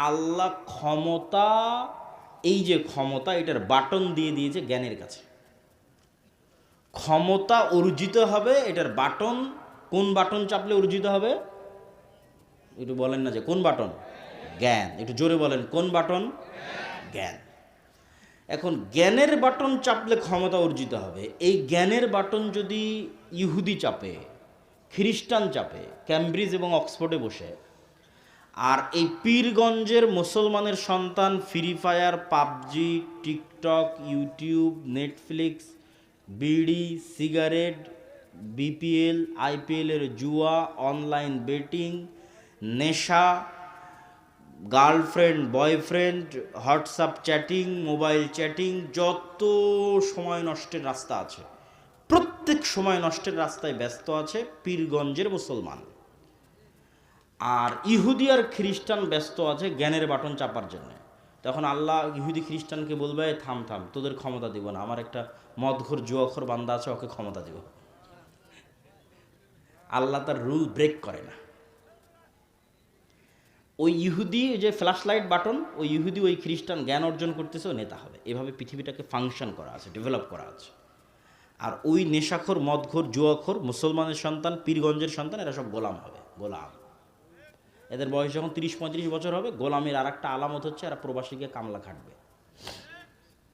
আল্লাহ ক্ষমতা, এই যে ক্ষমতা, এটার বাটন দিয়ে দিয়েছে জ্ঞানের কাছে। ক্ষমতা অর্জিত হবে, এটার বাটন, কোন বাটন চাপলে অর্জিত হবে? একটু বলেন না যে কোন বাটন? জ্ঞান। একটু জোরে বলেন, কোন বাটন? জ্ঞান। এখন জ্ঞানের বাটন চাপলে ক্ষমতা অর্জিত হবে। এই জ্ঞানের বাটন যদি ইহুদি চাপে, খ্রিস্টান চাপে, ক্যামব্রিজ এবং অক্সফোর্ডে বসে, আর এই পীরগঞ্জের মুসলমানের সন্তান free fire, PUBG, TikTok, YouTube, Netflix, বিড়ি, সিগারেট, বিপিএল, আইপিএলের জুয়া, অনলাইন বেটিং, নেশা, girlfriend, boyfriend, WhatsApp chatting, mobile chatting, যত সময় নষ্টের রাস্তা আছে, প্রত্যেক সময় নষ্টের রাস্তায় ব্যস্ত আছে পীরগঞ্জের মুসলমান। আর ইহুদি আর খ্রিস্টান ব্যস্ত আছে জ্ঞানের বাটন চাপার জন্য। তখন আল্লাহ ইহুদি খ্রিস্টানকে বলবে, থাম থাম, তোদের ক্ষমতা দিব না, আমার একটা মদঘর জুয়াখোর বান্দা আছে, ওকে ক্ষমতা দিব। আল্লাহ তার রুল ব্রেক করে না। ওই ইহুদি যে ফ্ল্যাশ লাইট বাটন, ওই ইহুদি ওই খ্রিস্টান জ্ঞান অর্জন করতেছে, ও নেতা হবে। এভাবে পৃথিবীটাকে ফাংশন করা আছে, ডেভেলপ করা আছে। আর ওই নেশাখোর, মদঘোর, জুয়াখোর মুসলমানের সন্তান, পীরগঞ্জের সন্তান, এরা সব গোলাম হবে, গোলাম। এদের বয়স যখন 30-35 বছর হবে, গোলামের আর একটা আলামত হচ্ছে এরা প্রবাসীকে কামলা খাটবে।